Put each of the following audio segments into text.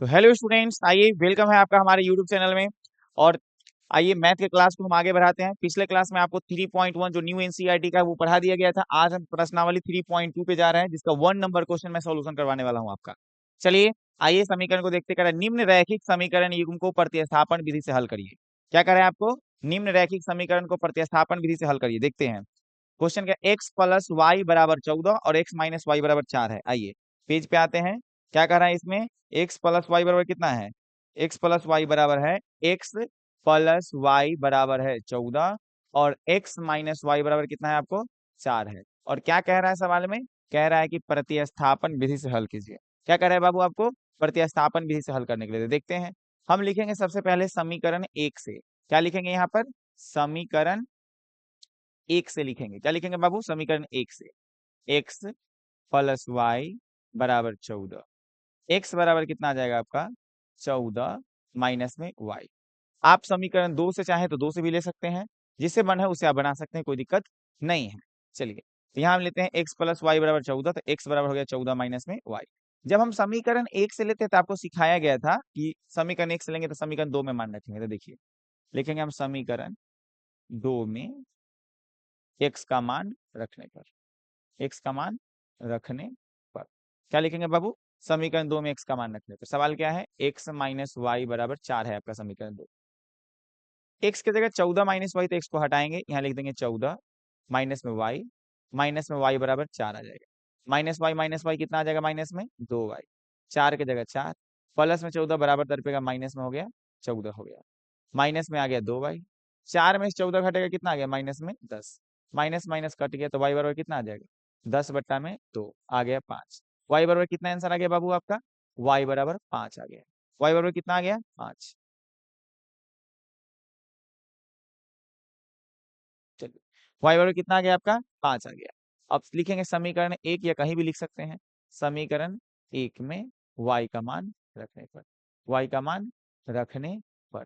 तो hello students, आइए welcome है आपका हमारे यूट्यूब चैनल में। और आइए मैथ के क्लास को हम आगे बढ़ाते हैं। पिछले क्लास में आपको 3.1 जो न्यू एनसीईआरटी का है वो पढ़ा दिया गया था। आज हम प्रश्नावली 3.2 पे जा रहे हैं, जिसका 1 नंबर क्वेश्चन मैं सॉल्यूशन करवाने वाला हूँ आपका। चलिए आइए समीकरण को देखते करें। निम्न रैखिक समीकरण युग्म को प्रतिस्थापन विधि से हल करिए। क्या करें आपको? निम्न रैखिक समीकरण को प्रतिस्थापन विधि से हल करिए। देखते हैं क्वेश्चन का। एक्स प्लस वाई बराबर 14 और एक्स माइनस वाई बराबर 4 है। आइए पेज पे आते हैं। क्या कह रहा है इसमें? एक्स प्लस वाई बराबर कितना है? एक्स प्लस वाई बराबर है, एक्स प्लस वाई बराबर है 14 और एक्स माइनस वाई बराबर कितना है आपको? 4 है। और क्या कह रहा है सवाल में? कह रहा है कि प्रतिस्थापन विधि से हल कीजिए। क्या कह रहा है बाबू आपको? प्रतिस्थापन विधि से हल करने के लिए देखते हैं। हम लिखेंगे सबसे पहले समीकरण एक से। क्या लिखेंगे यहाँ पर? समीकरण एक से लिखेंगे। क्या लिखेंगे बाबू? समीकरण एक से। एक्स प्लस वाई बराबर 14। एक्स बराबर कितना आ जाएगा आपका? 14 माइनस में वाई। आप समीकरण दो से चाहें तो दो से भी ले सकते हैं, जिससे बना है उसे आप बना सकते हैं, कोई दिक्कत नहीं है। चलिए तो यहाँ हम लेते हैं एक्स प्लस वाई बराबर 14, तो एक्स बराबर हो गया 14 माइनस में वाई। जब हम समीकरण एक से लेते हैं तो आपको सिखाया गया था कि समीकरण एक से लेंगे तो समीकरण दो में मान रखेंगे। तो देखिए लिखेंगे हम समीकरण दो में एक्स का मान रखने पर, एक्स का मान रखने पर क्या लिखेंगे बाबू? समीकरण दो में एक्स का मान रखने पर। सवाल क्या है? एक्स माइनस वाई बराबर 4 है आपका समीकरण दो। एक्स की जगह 14 माइनस वाई, तो एक्स को हटाएंगे, यहाँ लिख देंगे 14 माइनस में वाई बराबर 4 आ जाएगा। माइनस वाई कितना आ जाएगा? माइनस में 2 वाई। 4 की जगह 4 प्लस में 14 बराबर तरपेगा, माइनस में हो गया 14 हो गया। माइनस में आ गया 2 वाई। 4 में से 14 घटेगा, कितना आ गया? माइनस में 10। माइनस माइनस कट गया तो वाई बराबर कितना आ जाएगा? 10/2 आ गया 5। वाई बराबर कितना आंसर आ गया बाबू आपका? वाई बराबर 5 आ गया। वाई बराबर कितना आ गया? 5। चलिए वाई बराबर कितना आ गया आपका? 5 आ गया। अब लिखेंगे समीकरण एक, या कहीं भी लिख सकते हैं। समीकरण एक में वाई का मान रखने पर, वाई का मान रखने पर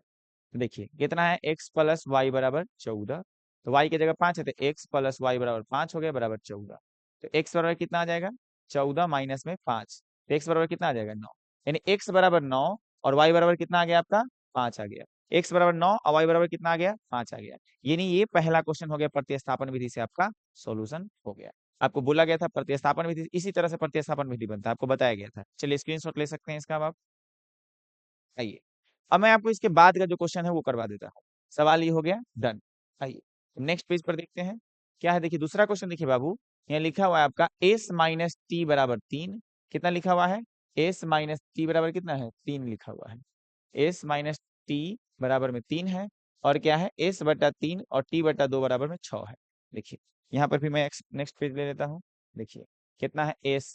देखिए कितना है? एक्स प्लस वाई बराबर 14। तो वाई की जगह 5 है, तो एक्स प्लस वाई बराबर 5 हो गया, बराबर 14। तो एक्स बराबर कितना आ जाएगा? 14 माइनस में 5, तो एक्स बराबर कितना आ जाएगा? 9। यानी एक्स बराबर 9 और वाई बराबर कितना आ गया आपका? 5 आ गया। एक्स बराबर 9 और वाई बराबर कितना आ गया? 5 आ गया। यानी ये पहला क्वेश्चन हो गया, प्रतिस्थापन विधि से आपका सॉल्यूशन हो गया। आपको बोला गया था प्रतिस्थापन विधि, इसी तरह से प्रतिस्थापन विधि बनता है, आपको बताया गया था। चलिए स्क्रीनशॉट ले सकते हैं इसका आप। आइए अब मैं आपको इसके बाद का जो क्वेश्चन है वो करवा देता हूँ। सवाल ये हो गया डन। आइए नेक्स्ट पेज पर देखते हैं क्या है। देखिए दूसरा क्वेश्चन देखिए बाबू, यहाँ लिखा हुआ है आपका एस माइनस टी बराबर 3। कितना लिखा हुआ है? एस माइनस टी बराबर कितना है? 3 लिखा हुआ है। एस माइनस टी बराबर में 3 है। और क्या है? s/3 और t/2 बराबर में 6 है। देखिए यहाँ पर भी मैं नेक्स्ट पेज ले लेता हूँ। देखिए कितना है? एस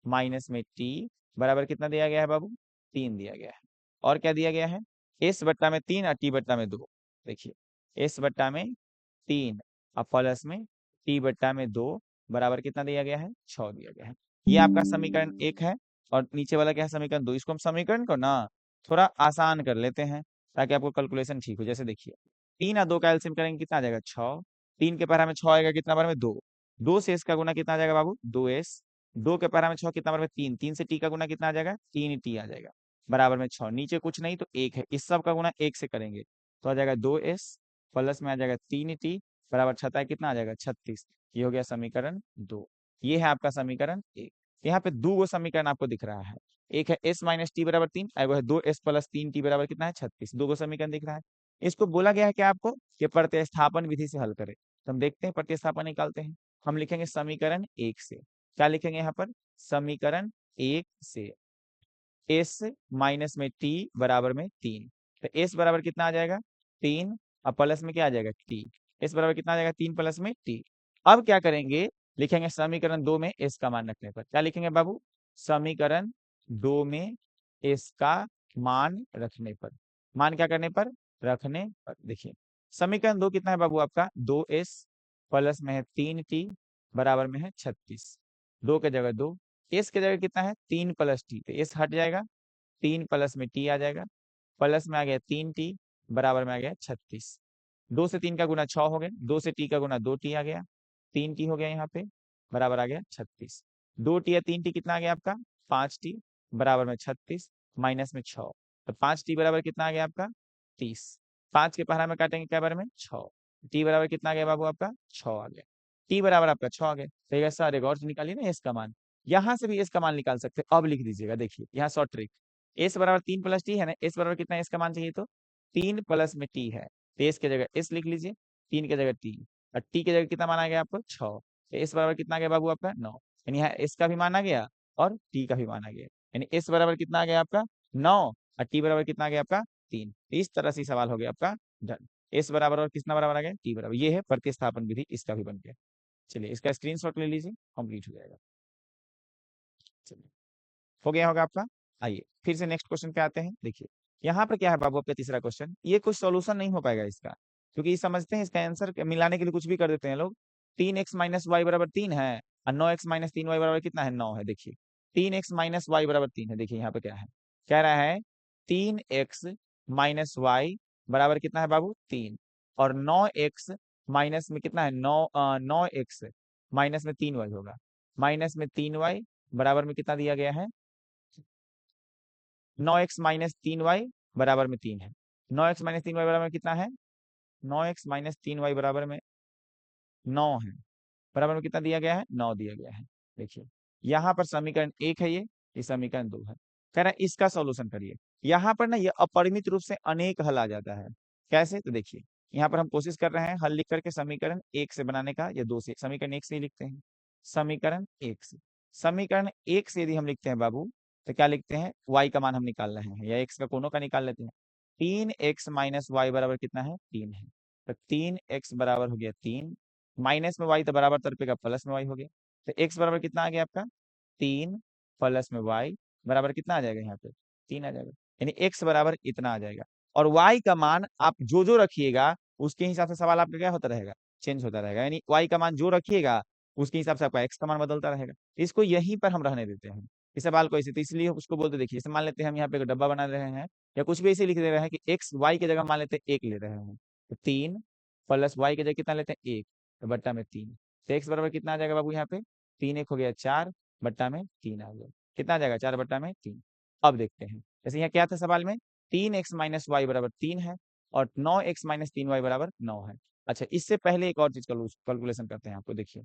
माइनस में टी बराबर कितना दिया गया है बाबू? 3 दिया गया है। और क्या दिया गया है? s/3 और t/2। देखिए s/3 और प्लस में t/2 बराबर कितना दिया गया है? 6 दिया गया है। ये आपका समीकरण एक है। और नीचे वाला क्या है? समीकरण दो। इसको हम समीकरण को ना थोड़ा आसान कर लेते हैं, ताकि आपको कैलकुलेशन ठीक हो। जैसे देखिए 3 और 2 का एलसीएम करेंगे, कितना आ जाएगा? 6। 3 के पहरा में 6 आएगा, कितना बार में? 2। 2 से एस का गुना कितना आ जाएगा बाबू? 2s। 2 के पहरा में 6, कितना बार में? 3। 3 से टी का गुना कितना आ जाएगा? 3t आ जाएगा, बराबर में 6। नीचे कुछ नहीं तो 1 है, इस सब का गुना 1 से करेंगे तो आ जाएगा 2s, प्लस में आ जाएगा 3t, बराबर 6 कितना आ जाएगा? 36। ये हो गया समीकरण दो। ये है आपका समीकरण एक। यहाँ पे दो समीकरण आपको दिख रहा है। एक है s माइनस टी बराबर 3, वो है 2s प्लस 3t बराबर कितना है? 36। दो समीकरण दिख रहा है। इसको बोला गया है कि आपको कि प्रतिस्थापन विधि से हल करें। तो हम देखते हैं, प्रतिस्थापन निकालते हैं। हम लिखेंगे समीकरण एक से। क्या लिखेंगे यहाँ पर? समीकरण एक से एस माइनस में टी बराबर में 3। तो एस बराबर कितना आ जाएगा? 3 और प्लस में क्या आ जाएगा? टी। एस बराबर कितना आ जाएगा? 3 प्लस में टी। अब क्या करेंगे? लिखेंगे समीकरण दो में एस का मान रखने पर। क्या लिखेंगे बाबू? समीकरण दो में एस का मान रखने पर। मान क्या करने पर? रखने पर। देखिए समीकरण दो कितना है बाबू आपका? 2s प्लस में है 3t बराबर में है 36। दो के जगह दो, एस के जगह कितना है? 3 प्लस टी, तो एस हट जाएगा, 3 प्लस में टी आ जाएगा, प्लस में आ गया 3t बराबर में आ गया 36। 2 से 3 का गुना 6 हो गया, 2 से टी का गुना 2t आ गया, 3t हो गया यहाँ पे, बराबर आ गया 36। 2t या 3t कितना आ गया आपका? 5t बराबर में 36। माइनस में 6, तो 5t बराबर कितना आ गया आपका 30। 5 के पहला में काटेंगे क्या बारे में 6, t बराबर कितना आ गया बाबू आपका 6 आ गया। t बराबर आपका 6 आ गया। तो ये सर एक और से निकालिए ना s का मान, यहाँ से भी s का मान निकाल सकते हैं। अब लिख दीजिएगा, देखिए यहाँ शॉर्ट ट्रिक, s बराबर 3 प्लस t है ना, s बराबर कितना s का मान चाहिए, तो 3 प्लस में t है, तो s की जगह s लिख लीजिए, 3 की जगह t, और t की जगह कितना मान आ गया आपको 6, तो s बराबर कितना आ गया बाबू आपका 9, यानी यहाँ s का भी मान आ गया और t का भी मान आ गया, यानी s बराबर कितना आ गया आपका 9 और t बराबर कितना आ गया आपका 3। इस तरह से सवाल हो गया आपका डन। s बराबर और कितना बराबर आ गया t बराबर, ये है प्रतिस्थापन विधि, इसका भी बन गया। चलिए इसका स्क्रीनशॉट ले लीजिए, कंप्लीट हो जाएगा। चलिए हो गया होगा आपका। आइए फिर से नेक्स्ट क्वेश्चन पे आते हैं। देखिए यहाँ पर क्या है बाबू आपका तीसरा क्वेश्चन, ये कुछ सॉल्यूशन नहीं हो पाएगा इसका, क्योंकि ये समझते हैं इसका आंसर मिलाने के लिए कुछ भी कर देते हैं लोग। 3x माइनस वाई बराबर 3 है और 9x माइनस 3y बराबर कितना है 9 है। देखिए 3x माइनस वाई बराबर 3 है। देखिए यहाँ पे क्या है, कह रहा है 3x माइनस वाई बराबर कितना है बाबू 3, और 9x माइनस में कितना है 9x माइनस में 3y होगा, माइनस में 3y बराबर में कितना दिया गया है 9x माइनस 3y बराबर में 3 है। 9x माइनस 3y बराबर में कितना है 9x माइनस 3y बराबर में 9 है, बराबर में कितना दिया गया है 9 दिया गया है। देखिए यहाँ पर समीकरण 1 है, ये समीकरण 2 है। कह रहा है इसका सॉल्यूशन करिए। यहाँ पर ना ये अपरिमित रूप से अनेक हल आ जाता है। कैसे, तो देखिए यहाँ पर हम कोशिश कर रहे हैं हल लिख करके समीकरण 1 से बनाने का, या 2 से, समीकरण 1 से ही लिखते हैं। समीकरण 1 से, समीकरण 1 से यदि हम लिखते हैं बाबू, तो क्या लिखते हैं y का मान हम निकाल रहे हैं, या x का कोनों का निकाल लेते हैं। 3x माइनस वाई बराबर कितना है 3 है, तो 3x बराबर हो गया 3, माइनस में y तो बराबर तरपेगा प्लस में y हो गया, तो x बराबर कितना आ गया आपका 3 प्लस में y बराबर कितना आ जाएगा यहाँ पे 3 आ जाएगा, यानी x बराबर इतना आ जाएगा। और y का मान आप जो जो रखिएगा उसके हिसाब से सवाल आपका क्या होता रहेगा, चेंज होता रहेगा, यानी y का मान जो रखिएगा उसके हिसाब से आपका x का मान बदलता रहेगा। इसको यहीं पर हम रहने देते हैं इस सवाल को ऐसे, तो इसलिए उसको बोलते, देखिए जैसे मान लेते हैं हम यहाँ पे एक डब्बा बना रहे हैं, या कुछ भी ऐसे लिख दे रहे हैं कि x y की जगह मान लेते हैं 1 ले रहे हैं, तो 3 प्लस y की जगह कितना लेते हैं 1, तो बट्टा में 3, तो x बराबर कितना आ जाएगा बाबू यहाँ पे 3 1 हो गया 4 बट्टा में 3 आ गया, कितना आ जाएगा 4 बट्टा में 3। अब देखते हैं, जैसे यहाँ क्या था सवाल में 3x माइनस वाई बराबर 3 है और 9x माइनस 3y बराबर 9 है। अच्छा इससे पहले एक और चीज कैलकुलेशन करते हैं आपको। देखिए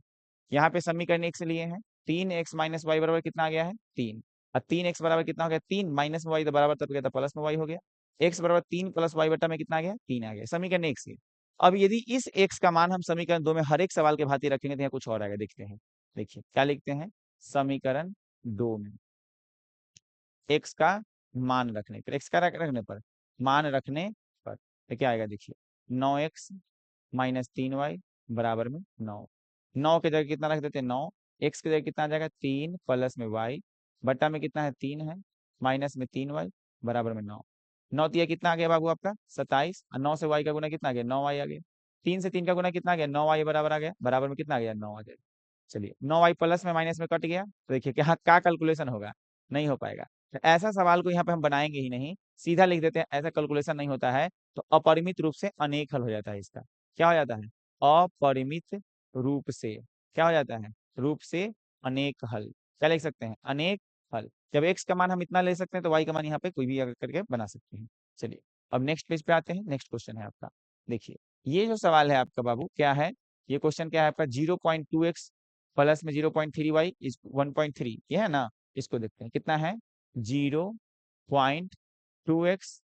यहाँ पे समीकरण 1 से लिए हैं, 3x माइनस वाई बराबर कितना आ गया है 3, और 3x बराबर कितना हो गया 3 माइनस में वाई तो बराबर तब गया था प्लस में वाई हो गया, x बराबर 3 प्लस वाई बटा में कितना आ गया 3 आ गया, समीकरण 1 से। अब यदि इस x का मान हम समीकरण 2 में हर एक सवाल के भांति रखेंगे तो यहाँ कुछ और आएगा, देखते हैं। देखिए क्या लिखते हैं, समीकरण 2 में x का मान रखने पर, x का रखने पर मान रखने पर तो क्या आएगा, देखिए 9x माइनस 3y बराबर में 9, 9 की जगह कितना रख देते हैं 9, x की जगह कितना आ जाएगा 3 प्लस में y बट्टा में कितना है 3 है, माइनस में 3y बराबर में 9, 9 तिया कितना आ गया बाबू आपका 27, और 9 से y का गुना कितना आ गया 9y आ गया, 3 से 3 का गुना कितना आ गया 9y बराबर आ गया, बराबर में कितना आ गया 9 आ जाएगा। चलिए 9y प्लस में माइनस में कट गया, तो देखिए क्या क्या कैलकुलेशन होगा, नहीं हो पाएगा। तो ऐसा सवाल को यहाँ पे हम बनाएंगे ही नहीं, सीधा लिख देते हैं ऐसा कैलकुलेशन नहीं होता है, तो अपरिमित रूप से अनेक हल हो जाता है इसका। क्या हो जाता है, अपरिमित रूप से, क्या हो जाता है रूप से अनेक हल, क्या लिख सकते हैं अनेक हल। जब x का मान हम इतना ले सकते हैं तो y का मान यहाँ पे कोई भी अगर करके बना सकते हैं। चलिए अब नेक्स्ट पेज पे आते हैं, नेक्स्ट क्वेश्चन है आपका। देखिए ये जो सवाल है आपका बाबू क्या है, ये क्वेश्चन क्या है आपका 0.2x प्लस में 0.3y इज 1.3, ये है ना, इसको देखते हैं कितना है 0.2x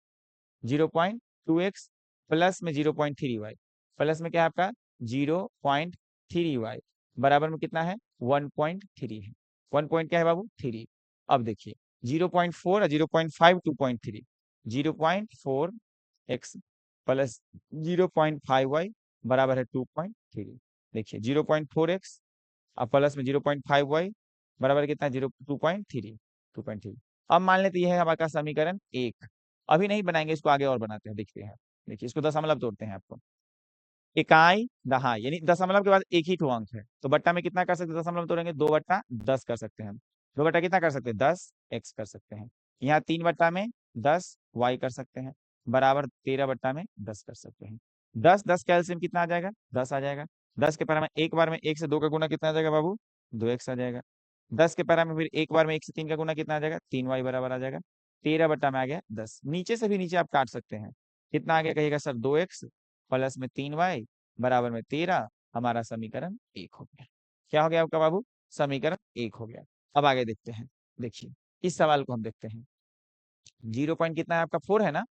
0.2x प्लस में 0.3y, प्लस में क्या है आपका 0.3y बराबर में कितना है 1.3 है, 1 पॉइंट क्या है बाबू 3। अब देखिए 0.4 और 0.5 2.3, 0.4x प्लस 0.5y बराबर है 2.3। देखिए 0.4x अब प्लस में 0.5y बराबर कितना है 2.3। अब मान लेते ये है हमारा समीकरण 1, अभी नहीं बनाएंगे इसको, आगे और बनाते हैं, देखते हैं। देखिए इसको दशमलव तोड़ते हैं आपको, इकाई दहाई, यानी दशमलव के बाद एक ही ठो अंक है, तो बट्टा में कितना कर सकते हैं दशमलव तोड़ेंगे 2/10 कर सकते हैं हम, 2 बट्टा कितना कर सकते हैं 10x कर सकते हैं, यहाँ 3/10y कर सकते हैं, बराबर 13/10 कर सकते हैं। 10 का एलसीएम कितना आ जाएगा 10 आ जाएगा, 10 के पैरा में एक बार में 1 से 2 का गुना कितना आ जाएगा बाबू 2x आ जाएगा, 10 के पैरा में फिर एक बार में 1 से 3 का गुना कितना आ जाएगा 3y बराबर आ जाएगा, 13 बट्टा में आ गया 10। नीचे से भी नीचे आप काट सकते हैं। कितना आ गया कहिएगा सर 2x प्लस में 3y बराबर में 13। हमारा समीकरण 1 हो गया। क्या हो गया आपका बाबू? समीकरण 1 हो गया। अब आगे देखते हैं। देखिए इस सवाल को हम देखते हैं। 0 पॉइंट कितना है आपका 4 है ना,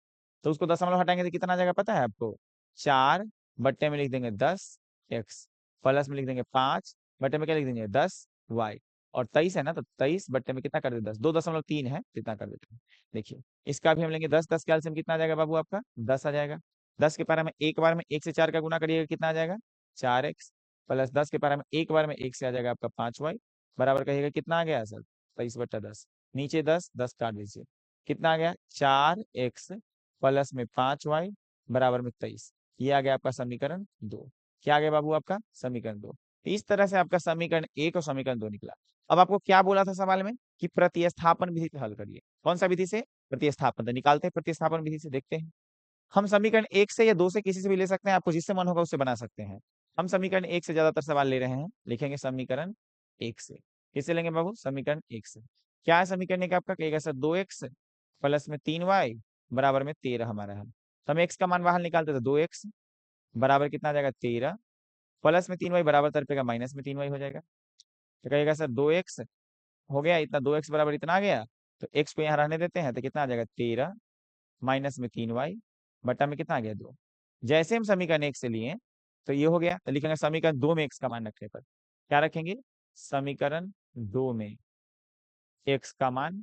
तो उसको दशमलव हटाएंगे तो कितना आ जाएगा पता है आपको? 4 बट्टे में लिख देंगे 10x प्लस में लिख देंगे 5 बट्टे में क्या लिख देंगे 10y और 23 है ना, तो 23 बट्टे में कितना कर देते 10, 2.3 है, कितना कर देते हैं। देखिए इसका भी हम लेंगे 10, 10 के एलसीएम कितना आ जाएगा बाबू आपका? 10 आ जाएगा। 10 के पारा में एक बार में 1 से 4 का गुना करिएगा, कितना आ जाएगा? 4x प्लस 10 के पारा में एक बार में 1 से आ जाएगा आपका 5y बराबर कहिएगा कितना आ गया सर? 23/10। नीचे 10, 10 काट दीजिए, कितना आ गया? 4x प्लस में 5y बराबर में 23। ये आ गया आपका समीकरण 2। क्या आ गया बाबू आपका? समीकरण 2। इस तरह से आपका समीकरण 1 और समीकरण 2 निकला। अब आपको क्या बोला था सवाल में कि प्रतिस्थापन विधि से हल करिए। कौन सा विधि से? प्रतिस्थापन। तो निकालते हैं प्रतिस्थापन विधि से, देखते हैं। हम समीकरण 1 से या 2 से किसी से भी ले सकते हैं, आपको जिससे मन होगा उससे बना सकते हैं। हम समीकरण 1 से ज्यादातर सवाल ले रहे हैं, लिखेंगे समीकरण 1 से। किससे लेंगे बाबू? समीकरण 1 से। क्या है समीकरण 1 आपका? कहेगा सर 2x प्लस में 3y बराबर में 13 हमारा है। तो हम x का मान बाहर निकालते तो 2x बराबर कितना आ जाएगा? 13 प्लस में 3y बराबर तरफेगा माइनस में 3y हो जाएगा। तो कहेगा सर 2x हो गया इतना, 2x बराबर इतना आ गया, तो x को यहाँ रहने देते हैं, तो कितना आ जाएगा? 13 माइनस में 3y बटा में कितना आ गया? 2। जैसे हम समीकरण 1 से लिए तो ये हो गया, तो लिखेंगे समीकरण 2 में x का मान रखने पर क्या रखेंगे? समीकरण 2 में x का मान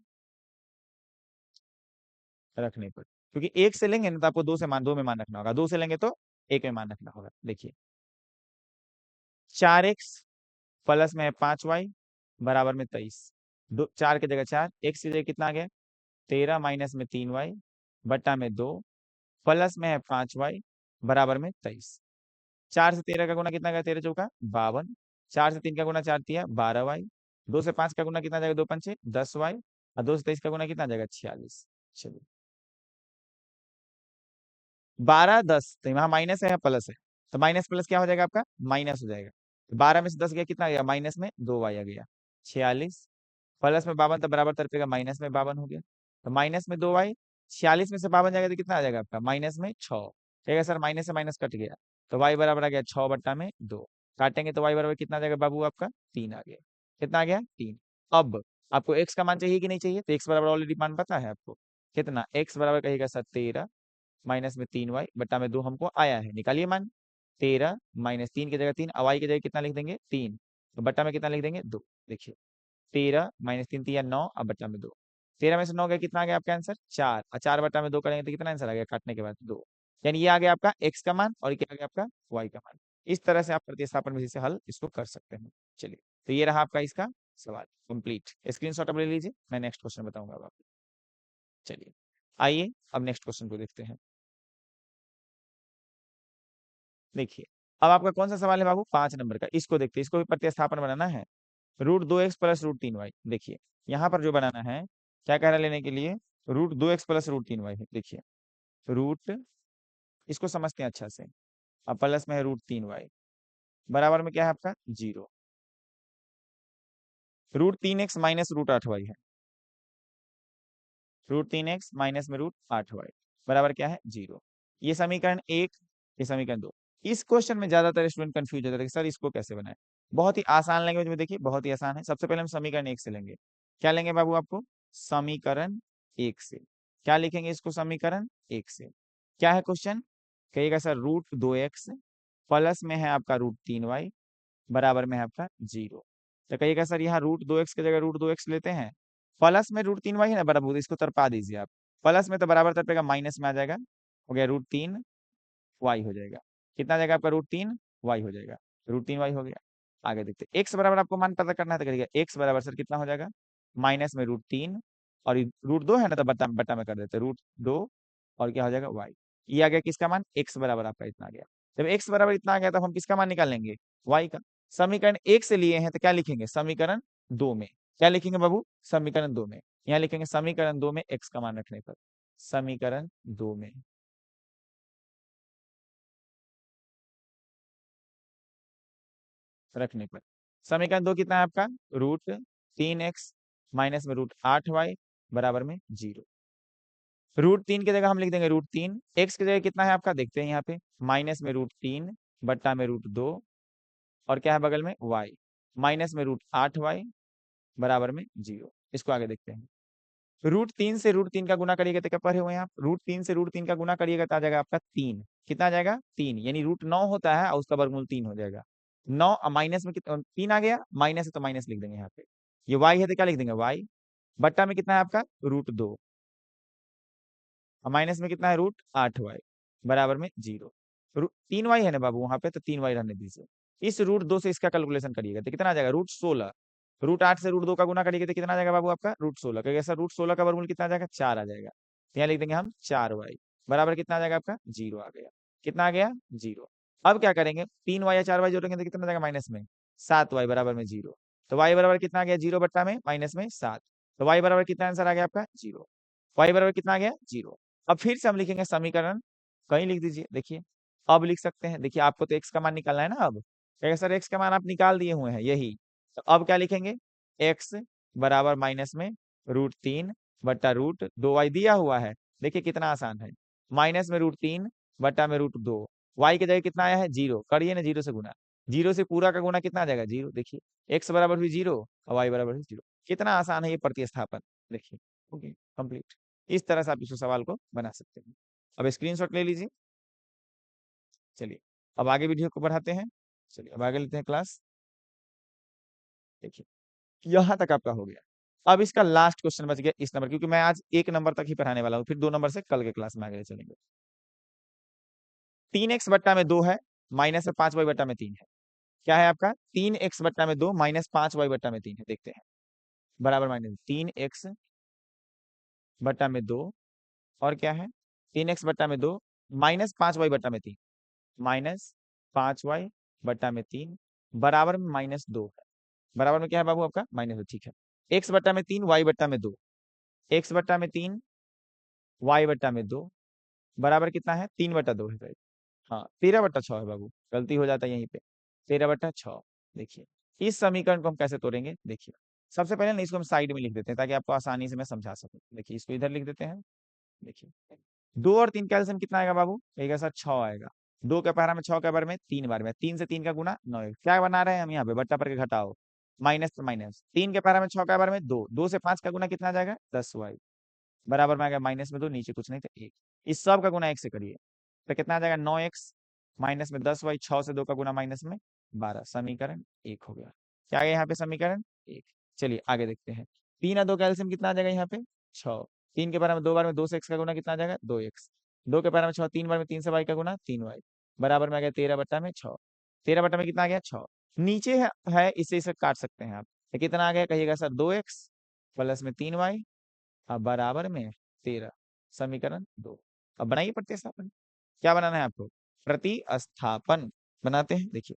रखने पर, क्योंकि 1 से लेंगे ना तो आपको 2 से मान 2 में मान रखना होगा, 2 से लेंगे तो 1 में मान रखना होगा। देखिए 4x प्लस में है 5y बराबर में 23। 4 की जगह 4, x की जगह कितना आ गया? 13 माइनस में 3y बट्टा में 2 प्लस में है 5y बराबर में 23। 4 से 13 का गुना कितना गया? 13 चौका 52। 4 से 3 का गुना 4 तिया 12y। 2 से 5 का गुना कितना जाएगा? 2 पंचे 10y और 2 से 23 का गुना कितना जाएगा? 46। चलिए 12 10, तो यहाँ माइनस है या प्लस है? तो माइनस प्लस क्या हो जाएगा आपका? माइनस हो जाएगा। 12 में से 10 गया कितना गया? माइनस में 2y आ गया 46 प्लस में 52, तो बराबर तरफेगा माइनस में 52 हो गया, तो माइनस में 2y। 46 में से 52 जाएगा तो कितना आ जाएगा आपका? माइनस में 6। ठीक है सर, माइनस से माइनस कट गया, तो y बराबर आ गया 6 बट्टा में 2। काटेंगे तो y बराबर कितना आ जाएगा बाबू आपका? 3 आ गया। कितना आ गया? 3। अब आपको x का मान चाहिए कि नहीं चाहिए? तो x बराबर ऑलरेडी मान पता है आपको, कितना? x बराबर कहिएगा सर 13 माइनस में 3y बट्टा में 2 हमको आया है, निकालिए मान। 13 माइनस 3 की जगह 3, y की जगह कितना लिख देंगे? 3, तो बट्टा में कितना लिख देंगे? 2। देखिए 13 माइनस 3 3 9, अब बट्टा में 2। 13 में से 9 गया, कितना आ गया आपका आंसर? 4, और 4 बट्टा में 2 करेंगे तो कितना आंसर आ गया काटने के बाद? 2। यानी ये आ गया आपका x का मान और क्या आ गया आपका y का मान। इस तरह से आप प्रतिस्थापन विधि से हल इसको कर सकते हैं। चलिए, तो ये रहा आपका इसका सवाल कंप्लीट। स्क्रीनशॉट अब ले लीजिए, मैं नेक्स्ट क्वेश्चन बताऊंगा अब आपको। चलिए आइए अब नेक्स्ट क्वेश्चन को देखते हैं। देखिए अब आपका कौन सा सवाल है बाबू? 5 नंबर का। इसको देखते हैं, इसको भी प्रतिस्थापन बनाना है। √2x plus √3y। देखिए यहाँ पर जो बनाना है, क्या कह रहा है लेने के लिए? √2x प्लस √3y है। देखिए रूट, इसको समझते हैं अच्छा से। अब प्लस में है √3y बराबर में क्या है आपका? 0। √3x माइनस √8y है। √3x माइनस में √8y बराबर क्या है? 0। ये समीकरण 1, ये समीकरण 2। इस क्वेश्चन में ज्यादातर स्टूडेंट कंफ्यूज होता है कि सर इसको कैसे बनाए। बहुत ही आसान लैंग्वेज में देखिए, बहुत ही आसान है। सबसे पहले हम समीकरण 1 से लेंगे। क्या लेंगे बाबू आपको? समीकरण 1 से। क्या लिखेंगे इसको? समीकरण 1 से। क्या है क्वेश्चन? कहिएगा सर √2x प्लस में है आपका √3y बराबर में है आपका 0। तो कहिएगा सर यहाँ √2x की जगह √2x लेते हैं, प्लस में √3y है ना बराबर, इसको तरपा दीजिए आप। प्लस में तो बराबर तरपेगा, माइनस में आ जाएगा, हो गया √3y हो जाएगा। कितना आ जाएगा आपका? √3y हो जाएगा, √3y हो गया। आगे देखते हैं, x बराबर आपको मान पता करना है, तो करिएगा x बराबर सर कितना हो जाएगा? माइनस में √3 और √2 है ना, तो बट्टा बट्टा में कर देते हैं √2 और क्या हो जाएगा? y। ये आ गया किसका मान? x बराबर आपका इतना आ गया। जब x बराबर इतना आ गया तब हम किसका मान निकाल लेंगे? y का। समीकरण 1 से लिए हैं तो क्या लिखेंगे? समीकरण 2 में। क्या लिखेंगे बाबू? समीकरण 2 में। यहाँ लिखेंगे समीकरण 2 में x का मान रखने पर, समीकरण 2 में रखने पर। समीकरण 2 कितना है आपका? √3x माइनस में √8y बराबर में 0। √3 की जगह हम लिख देंगे √3। एक्स की जगह कितना है आपका, देखते हैं यहाँ पे, माइनस में √3 बट्टा में √2 और क्या है बगल में y, माइनस में √8y बराबर में 0। इसको आगे देखते हैं। √3 से √3 का गुना करिएगा तो क्या पढ़े हुए हैं आप, √3 से √3 का गुना करिएगा तो आ जाएगा आपका 3। कितना आ जाएगा 3, यानी √9 होता है और उसका वर्गमूल 3 हो जाएगा। 9 माइनस में कितना 3 आ गया, माइनस है तो माइनस लिख देंगे यहाँ पे। ये y है तो क्या लिख देंगे y, बट्टा में कितना है आपका √2 और माइनस में कितना है √8y बराबर में 0। 3y है ना बाबू वहां पे, तो 3y रहने दीजिए। इस √2 से इसका कैलकुलेशन करिएगा तो कितना आ जाएगा √16। √8 से √2 का गुना करिएगा तो कितना आ जाएगा बाबू आपका √16, क्योंकि ऐसा √16 का वर्गमूल कितना आ जाएगा 4 आ जाएगा। तो यहाँ लिख देंगे हम 4y बराबर कितना आ जाएगा आपका 0 आ गया। कितना आ गया 0। अब क्या करेंगे 3y या 4y जोड़ेंगे तो कितना आ जाएगा माइनस में 7y बराबर में 0। तो y बराबर कितना आ गया 0 बट्टा में माइनस में 7। तो y बराबर कितना आंसर आ गया आपका 0। y बराबर कितना आ गया 0। अब फिर से हम लिखेंगे समीकरण, कहीं लिख दीजिए, देखिए अब लिख सकते हैं। देखिए आपको तो x का मान निकालना है ना, अब कहेगा सर x का मान आप निकाल दिए हुए हैं यही, तो अब क्या लिखेंगे x बराबर माइनस में √3 बट्टा √2y दिया हुआ है। देखिए कितना आसान है, माइनस में √3 बट्टा में √2, y की जगह कितना आया है 0, करिए ना 0 से गुना, 0 से पूरा का गुना कितना आ जाएगा 0। देखिए x बराबर हुई 0 और y बराबर हुई 0। कितना आसान है ये प्रतिस्थापन, देखिए ओके कंप्लीट। इस तरह से आप इस सवाल को बना सकते हैं। अब स्क्रीनशॉट ले लीजिए। चलिए अब आगे वीडियो को बढ़ाते हैं। चलिए अब आगे लेते हैं क्लास। देखिए यहां तक आपका हो गया। अब इसका लास्ट क्वेश्चन बच गया इस नंबर, क्योंकि मैं आज 1 नंबर तक ही पढ़ाने वाला हूँ, फिर 2 नंबर से कल के क्लास में आगे चलेंगे। 3x बट्टा में 2 है, माइनस 5y बट्टा में 3 है। क्या है आपका 3x बट्टा में 2 माइनस 5y बट्टा में 3 है, देखते हैं। बराबर माइनस 3x बट्टा में 2 और क्या है 3x बट्टा में 2 माइनस 5y बट्टा में 3, माइनस 5y बट्टा में 3 बराबर में -2 है। बराबर में क्या है बाबू आपका -2, ठीक है। x बट्टा में 3 y बट्टा में 2, x बट्टा में 3 y बट्टा में 2 बराबर कितना है 3/2 है भाई। हाँ 13/6 है बाबू, गलती हो जाता है यहीं पे, 13/6। देखिए इस समीकरण को हम कैसे तोड़ेंगे, देखिए सबसे पहले ना इसको हम साइड में लिख देते हैं ताकि आपको आसानी से मैं समझा सकूं। देखिए इसको इधर लिख देते हैं। देखिए 2 और 3 का एलसीएम कितना आएगा बाबू, कहेगा सर 6 आएगा। 2 के पहरा में 6 के बार में 3 बार में 3 से 3 का गुना 9, क्या बना रहे हैं हम यहाँ पे बट्टा पर के घटाओ, माइनस से माइनस 3 के पहरा में 6 के बार में 2, 2 से 5 का गुना कितना आ जाएगा 10y बराबर में आ गया माइनस में 2, नीचे कुछ नहीं था 1। इस सब का गुना 1 से करिए तो कितना आ जाएगा 9x माइनस में 10y, 6 से 2 का गुना माइनस में 12, समीकरण 1 हो गया। क्या आ गया यहाँ पे समीकरण 1। चलिए आगे देखते हैं। 3 और 2 का एलसीएम कितना आ जाएगा यहाँ पे 6। 3 के बारे में 2 बार में 2 से x का गुना कितना आ जाएगा 2x, 2 के बारे में 6, 3 बार में 3 से y का गुना 3y बराबर में आ गया 13/6। 13 में कितना आ गया 6, नीचे है इसे काट सकते हैं आप। तो कितना आ गया कहिएगा सर 2x प्लस में 3y अब बराबर में 13, समीकरण 2। अब बनाइए प्रतिस्थापन। क्या बनाना है आपको, प्रतिस्थापन बनाते हैं। देखिए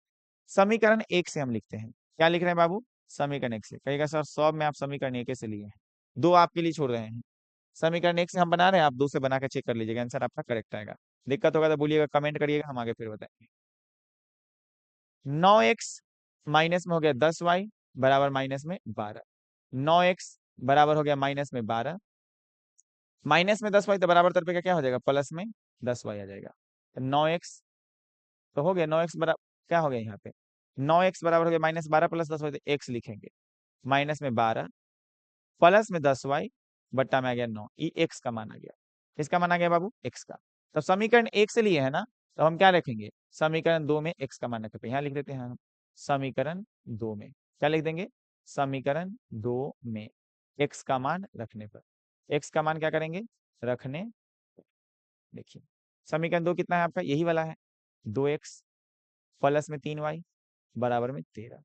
समीकरण 1 से हम लिखते हैं, क्या लिख रहे हैं बाबू समीकरण 1 से, कहेगा सर 100 में आप समीकरण 1 से लिए हैं, 2 आपके लिए छोड़ रहे हैं। समीकरण 1 से हम बना रहे हैं, आप 2 से बना के चेक कर लीजिएगा, आंसर आपका करेक्ट आएगा। दिक्कत होगा तो बोलिएगा, कमेंट करिएगा, हम आगे फिर बताएंगे। 9x माइनस में हो गया 10y बराबर माइनस में 12, 9x बराबर हो गया माइनस में 12, माइनस में 10y तो बराबर तरफ का क्या हो जाएगा प्लस में 10y आ जाएगा। तो 9x तो हो गया 9x बराबर क्या हो गया यहाँ पे 9x बराबर हो गया -12 प्लस 10y, तो x लिखेंगे माइनस में 12 प्लस में 10y बट्टा में आ गया 9, ये x का मान आ गया। किसका मान आ गया बाबू x का। तो समीकरण 1 से लिए है ना, तो हम क्या लिखेंगे समीकरण 2 में x का मान रखते हैं, यहाँ लिख देते हैं हम समीकरण 2 में क्या लिख देंगे समीकरण 2 में x का मान रखने पर, x का मान क्या करेंगे रखने। देखिए समीकरण 2 कितना है आपका यही वाला है 2x प्लस में 3y बराबर में 13,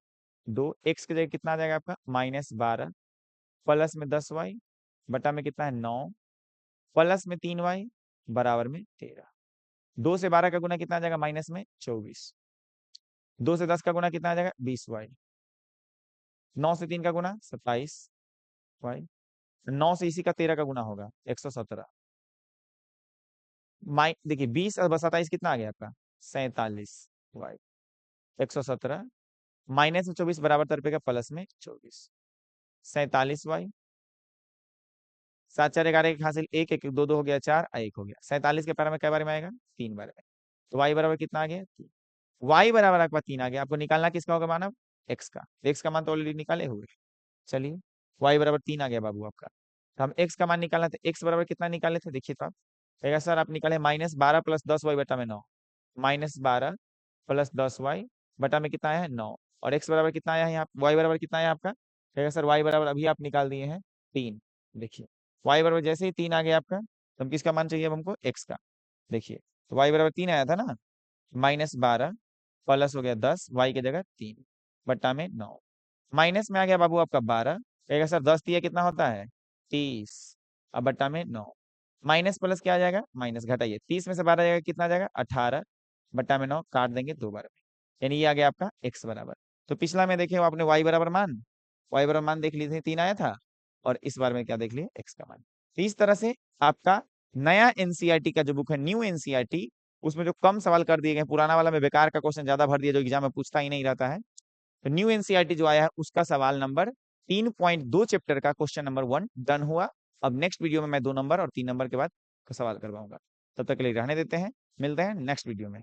2x की जगह कितना आ जाएगा आपका -12 प्लस में 10y बटा में कितना है 9 प्लस में 3y बराबर में 13। 2 से 12 का गुना कितना आ जाएगा माइनस में 24, 2 से 10 का गुना कितना आ जाएगा 20y, 9 से 3 का गुना 27y, 9 से इसी का 13 का गुना होगा 117। देखिए 20 और 27 कितना आ गया आपका 47y, 117 माइनस में 24 बराबर तरफ का प्लस में 24, 47y 7 4 11 एक हासिल, एक एक 2 2 हो गया 4, 1 हो गया। 47 के पैरा में कै बार में आएगा? 3 बार में। तो y बराबर कितना आ गया? 3। y बराबर आपका 3 आ गया। आपको निकालना किसका होगा मानव? x का। x का मान तो ऑलरेडी निकाले हुए। चलिए, y बराबर 3 आ गया बाबू आपका। तो हम x का मान निकालना था। x बराबर कितना निकाले थे? देखिए तो आप कहेगा सर आप निकाले -12 + 10y बटा में 9। -12 + 10y बटा में कितना आया है? 9। और x बराबर कितना आया है यहाँ? y बराबर कितना आया आपका? कहेगा सर y बराबर अभी आप निकाल दिए हैं 3। देखिए, y बराबर जैसे ही 3 आ गया आपका, तो हम किसका मान चाहिए अब हमको? x का। देखिए, तो y बराबर 3 आया था ना, -12 प्लस हो गया 10, y की जगह 3 बट्टा में 9। माइनस में आ गया बाबू आपका 12। कहेगा सर 10 दिया कितना होता है? 30। अब बट्टा में 9। माइनस प्लस क्या आ जाएगा? माइनस घटाइए, 30 में से 12 जाएगा कितना आ जाएगा? 18 बट्टा में 9, काट देंगे 2 बार में। यानी ये आ गया आपका x बराबर। तो पिछला में देखे आपने y बराबर मान, y बराबर मान देख लीजिए 3 आया था, और इस बार में क्या देख लिए? x का मान। तो इस तरह से आपका नया एनसीईआरटी का जो बुक है, न्यू एनसीईआरटी, उसमें जो कम सवाल कर दिए गए, पुराना वाला में बेकार का क्वेश्चन ज्यादा भर दिया जो एग्जाम में पूछता ही नहीं रहता है। तो न्यू एनसीईआरटी जो आया है उसका सवाल नंबर 3.2 चैप्टर का क्वेश्चन नंबर 1 डन हुआ। अब नेक्स्ट वीडियो में मैं 2 नंबर और 3 नंबर के बाद का सवाल करवाऊंगा। तब तक के लिए रहने देते हैं, मिलते हैं नेक्स्ट वीडियो में।